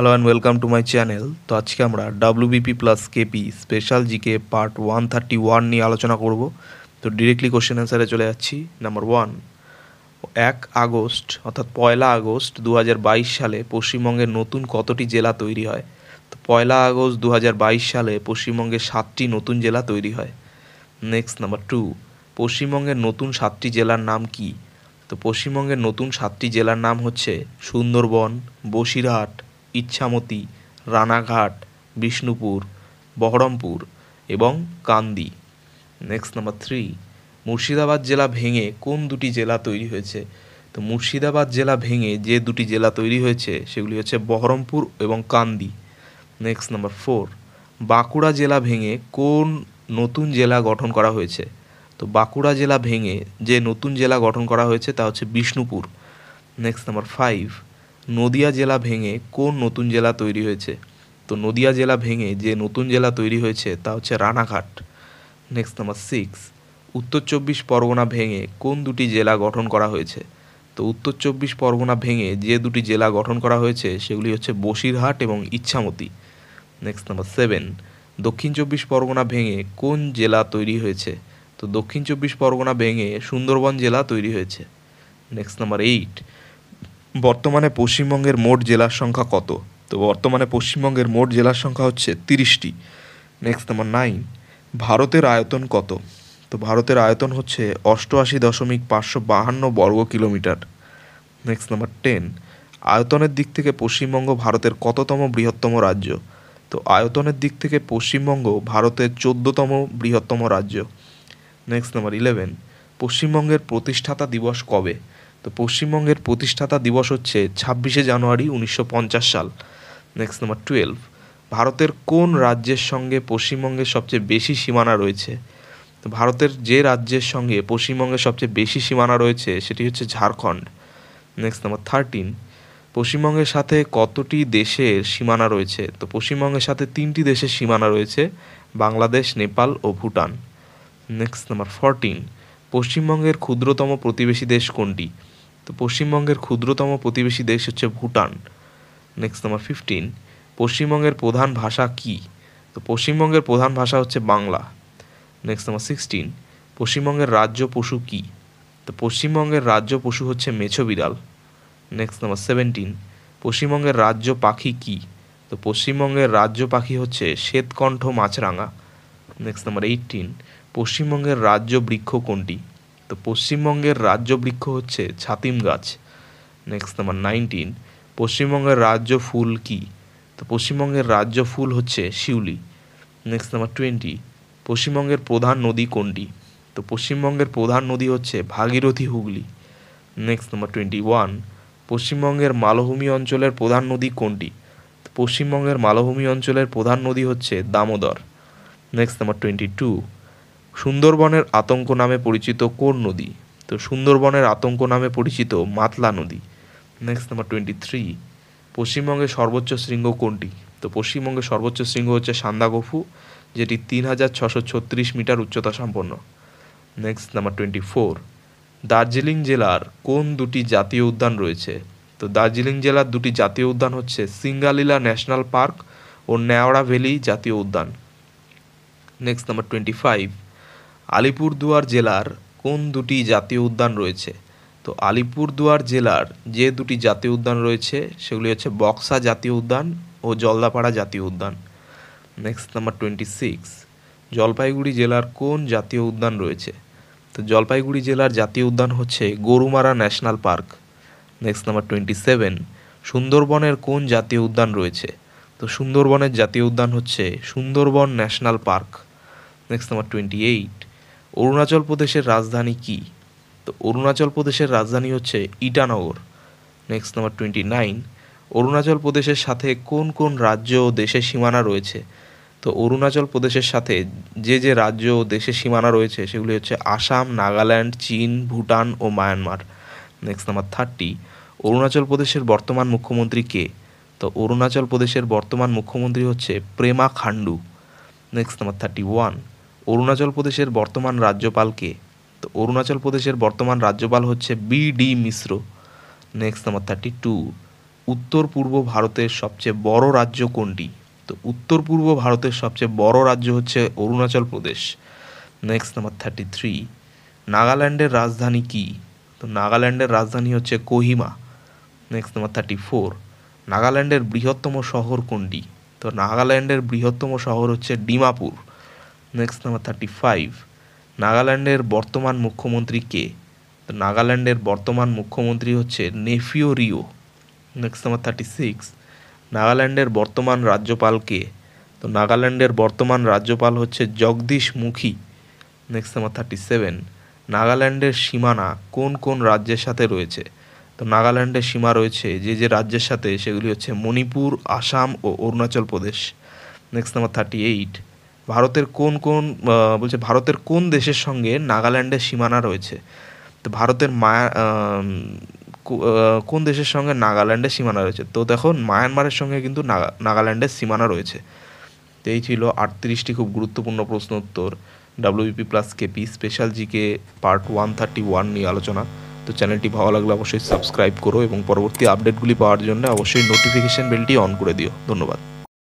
Hello and welcome to my channel. তো আজকে আমরা WBP plus KP special GK part 131 নিয়ে আলোচনা করব। তো ডিরেক্টলি কোশ্চেন অ্যান্সারে চলে যাচ্ছি। নাম্বার 1, 1 আগস্ট অর্থাৎ 1 আগস্ট 2022 সালে পশ্চিমবঙ্গের নতুন কতটি জেলা তৈরি হয়? তো 1 আগস্ট 2022 সালে পশ্চিমবঙ্গে 7টি নতুন জেলা তৈরি হয়। নেক্সট নাম্বার 2, পশ্চিমবঙ্গের নতুন 7টি জেলার নাম কি? তো পশ্চিমবঙ্গের নতুন 7টি জেলার নাম হচ্ছে সুন্দরবন, বসিরহাট, ইছামতি, রানাঘাট, বিষ্ণুপুর, বহরমপুর এবং কান্দি। নেক্সট নাম্বার 3, মুর্শিদাবাদ জেলা ভেঙে কোন দুটি জেলা তৈরি হয়েছে? তো মুর্শিদাবাদ জেলা ভেঙে যে দুটি জেলা তৈরি হয়েছে সেগুলি হচ্ছে বহরমপুর এবং কান্দি। নেক্সট নাম্বার 4, বাঁকুড়া জেলা ভেঙে কোন নতুন জেলা গঠন করা হয়েছে? তো বাঁকুড়া জেলা ভেঙে যে নতুন জেলা গঠন করা হয়েছে তা হচ্ছে বিষ্ণুপুর। নেক্সট নাম্বার 5, নদিয়া জেলা ভেঙে কোন নতুন জেলা তৈরি হয়েছে? তো নদিয়া জেলা ভেঙে যে নতুন জেলা তৈরি হয়েছে তা হচ্ছে রানাঘাট। নেক্সট নাম্বার 6, উত্তর চব্বিশ পরগনা ভেঙে কোন দুটি জেলা গঠন করা হয়েছে? তো উত্তর চব্বিশ পরগনা ভেঙে যে দুটি জেলা গঠন করা হয়েছে সেগুলি হচ্ছে বসিরহাট এবং ইছামতি। নেক্সট নাম্বার 7, দক্ষিণ চব্বিশ পরগনা ভেঙে কোন জেলা তৈরি হয়েছে? তো দক্ষিণ চব্বিশ পরগনা ভেঙে সুন্দরবন জেলা তৈরি হয়েছে। নেক্সট নাম্বার 8, বর্তমানে পশ্চিমবঙ্গের মোট জেলার সংখ্যা কত? তো বর্তমানে পশ্চিমবঙ্গের মোট জেলার সংখ্যা হচ্ছে 30টি। নেক্সট নাম্বার 9, ভারতের আয়তন কত? তো ভারতের আয়তন হচ্ছে 88.552 বর্গ কিলোমিটার। নেক্সট নাম্বার 10, আয়তনের দিক থেকে পশ্চিমবঙ্গ ভারতের কততম বৃহত্তম রাজ্য? তো আয়তনের দিক থেকে পশ্চিমবঙ্গ ভারতের 14তম বৃহত্তম রাজ্য। নেক্সট নাম্বার 11, পশ্চিমবঙ্গের প্রতিষ্ঠাতা দিবস কবে? তো পশ্চিমবঙ্গের প্রতিষ্ঠাতা দিবস হচ্ছে 26শে জানুয়ারি 1950 সাল। নেক্সট নাম্বার 12, ভারতের কোন রাজ্যের সঙ্গে পশ্চিমবঙ্গের সবচেয়ে বেশি সীমানা রয়েছে? তো ভারতের যে রাজ্যের সঙ্গে পশ্চিমবঙ্গের সবচেয়ে বেশি সীমানা রয়েছে সেটি হচ্ছে ঝাড়খণ্ড। নেক্সট নাম্বার 13, পশ্চিমবঙ্গের সাথে কতটি দেশের সীমানা রয়েছে? তো পশ্চিমবঙ্গের সাথে 3টি দেশের সীমানা রয়েছে, বাংলাদেশ, নেপাল ও ভুটান। নেক্সট নাম্বার 14, পশ্চিমবঙ্গের ক্ষুদ্রতম প্রতিবেশী দেশ কোনটি? তো পশ্চিমবঙ্গের ক্ষুদ্রতম প্রতিবেশী দেশ হচ্ছে ভুটান। নেক্সট নাম্বার 15, পশ্চিমবঙ্গের প্রধান ভাষা কি? তো পশ্চিমবঙ্গের প্রধান ভাষা হচ্ছে বাংলা। নেক্সট নাম্বার 16, পশ্চিমবঙ্গের রাজ্য পশু কি? তো পশ্চিমবঙ্গের রাজ্য পশু হচ্ছে মেছো বিড়াল। নেক্সট নাম্বার 17, পশ্চিমবঙ্গের রাজ্য পাখি কি? তো পশ্চিমবঙ্গের রাজ্য পাখি হচ্ছে শ্বেতকণ্ঠ মাছরাঙা। নেক্সট নাম্বার 18, পশ্চিমবঙ্গের রাজ্য বৃক্ষ কোনটি? তো পশ্চিমবঙ্গের রাজ্য বৃক্ষ হচ্ছে ছাতিম গাছ। নেক্সট নাম্বার 19, পশ্চিমবঙ্গের রাজ্য ফুল কি? তো পশ্চিমবঙ্গের রাজ্য ফুল হচ্ছে শিউলি। নেক্সট নাম্বার 20, পশ্চিমবঙ্গের প্রধান নদী কোনটি? তো পশ্চিমবঙ্গের প্রধান নদী হচ্ছে ভাগীরথী হুগলি। নেক্সট নাম্বার 21, পশ্চিমবঙ্গের মালভূমি অঞ্চলের প্রধান নদী কোনটি? তো পশ্চিমবঙ্গের মালভূমি অঞ্চলের প্রধান নদী হচ্ছে দামোদর। নেক্সট নাম্বার 22, সুন্দরবনের আতঙ্ক নামে পরিচিত কোন নদী? তো সুন্দরবনের আতঙ্ক নামে পরিচিত মাতলা নদী। নেক্সট নাম্বার 23, পশ্চিমবঙ্গের সর্বোচ্চ শৃঙ্গ কোনটি? তো পশ্চিমবঙ্গের সর্বোচ্চ শৃঙ্গ হচ্ছে সান্দাকফু, যেটি 3636 মিটার উচ্চতা সম্পন্ন। নেক্সট নাম্বার 24, দার্জিলিং জেলার কোন দুটি জাতীয় উদ্যান রয়েছে? তো দার্জিলিং জেলার দুটি জাতীয় উদ্যান হচ্ছে সিঙ্গালীলা ন্যাশনাল পার্ক ও ন্যাওড়া ভ্যালি জাতীয় উদ্যান। নেক্সট নাম্বার 25, আলিপুরদুয়ার জেলার কোন দুটি জাতীয় উদ্যান রয়েছে? তো আলিপুরদুয়ার জেলার যে দুটি জাতীয় উদ্যান রয়েছে সেগুলি হচ্ছে বক্সা জাতীয় উদ্যান ও জলদাপাড়া জাতীয় উদ্যান। নেক্সট নাম্বার 26, জলপাইগুড়ি জেলার কোন জাতীয় উদ্যান রয়েছে? তো জলপাইগুড়ি জেলার জাতীয় উদ্যান হচ্ছে Gorumara national park. Next number 27, সুন্দরবনের কোন জাতীয় উদ্যান রয়েছে? তো সুন্দরবনের জাতীয় উদ্যান হচ্ছে Sundarban national park. Next number 28, Arunachal প্রদেশের রাজধানী কি? তো অরুণাচল প্রদেশের রাজধানী হচ্ছে ইটানগর। নেক্সট নাম্বার 29, অরুণাচল প্রদেশের সাথে কোন কোন রাজ্য ও দেশের সীমানা রয়েছে? তো অরুণাচল প্রদেশের সাথে যে যে রাজ্য ও দেশের সীমানা রয়েছে সেগুলি হচ্ছে আসাম, নাগাল্যান্ড, চীন, ভুটান ও মায়ানমার। নেক্সট নাম্বার 30, অরুণাচল প্রদেশের বর্তমান মুখ্যমন্ত্রী কে? তো অরুণাচল প্রদেশের বর্তমান মুখ্যমন্ত্রী হচ্ছে প্রেমা খান্ডু। নেক্সট নাম্বার 31, অরুণাচল প্রদেশের বর্তমান রাজ্যপাল কে? তো অরুণাচল প্রদেশের বর্তমান রাজ্যপাল হচ্ছে বি ডি মিশ্র। নেক্সট নাম্বার 32, উত্তর পূর্ব ভারতের সবচেয়ে বড় রাজ্য কোনটি? তো উত্তর পূর্ব ভারতের সবচেয়ে বড় রাজ্য হচ্ছে অরুণাচল প্রদেশ। নেক্সট নাম্বার 33, নাগাল্যান্ডের রাজধানী কি? তো নাগাল্যান্ডের রাজধানী হচ্ছে কোহিমা। নেক্সট নাম্বার 34, নাগাল্যান্ডের বৃহত্তম শহর কোনটি? তো নাগাল্যান্ডের বৃহত্তম শহর হচ্ছে ডিমাপুর। নেক্সট নাম্বার 35, নাগাল্যান্ডের বর্তমান মুখ্যমন্ত্রী কে? তো নাগাল্যান্ডের বর্তমান মুখ্যমন্ত্রী হচ্ছে নেফিও রিও। নেক্সট নাম্বার 36, নাগাল্যান্ডের বর্তমান রাজ্যপাল কে? তো নাগাল্যান্ডের বর্তমান রাজ্যপাল হচ্ছে জগদীশ মুখী। নেক্সট নাম্বার 37, নাগাল্যান্ডের সীমানা কোন কোন রাজ্যের সাথে রয়েছে? তো নাগাল্যান্ডের সীমা রয়েছে যে যে রাজ্যের সাথে, সেগুলি হচ্ছে মণিপুর, আসাম ও অরুণাচল প্রদেশ। নেক্সট নাম্বার 38, ভারতের কোন কোন বলছে ভারতের কোন দেশের সঙ্গে নাগাল্যান্ডের সীমানা রয়েছে? তো ভারতের কোন দেশের সঙ্গে নাগাল্যান্ডের সীমানা রয়েছে? তো দেখো, মায়ানমারের সঙ্গে কিন্তু নাগাল্যান্ডের সীমানা রয়েছে। তো এই ছিল 38টি খুব গুরুত্বপূর্ণ প্রশ্ন উত্তর WBP plus KP special GK part 131 নিয়ে আলোচনা। তো চ্যানেলটি ভালো লাগলে অবশ্যই সাবস্ক্রাইব করো এবং পরবর্তী আপডেটগুলি পাওয়ার জন্য অবশ্যই নোটিফিকেশন বেলটি অন করে দিও। ধন্যবাদ।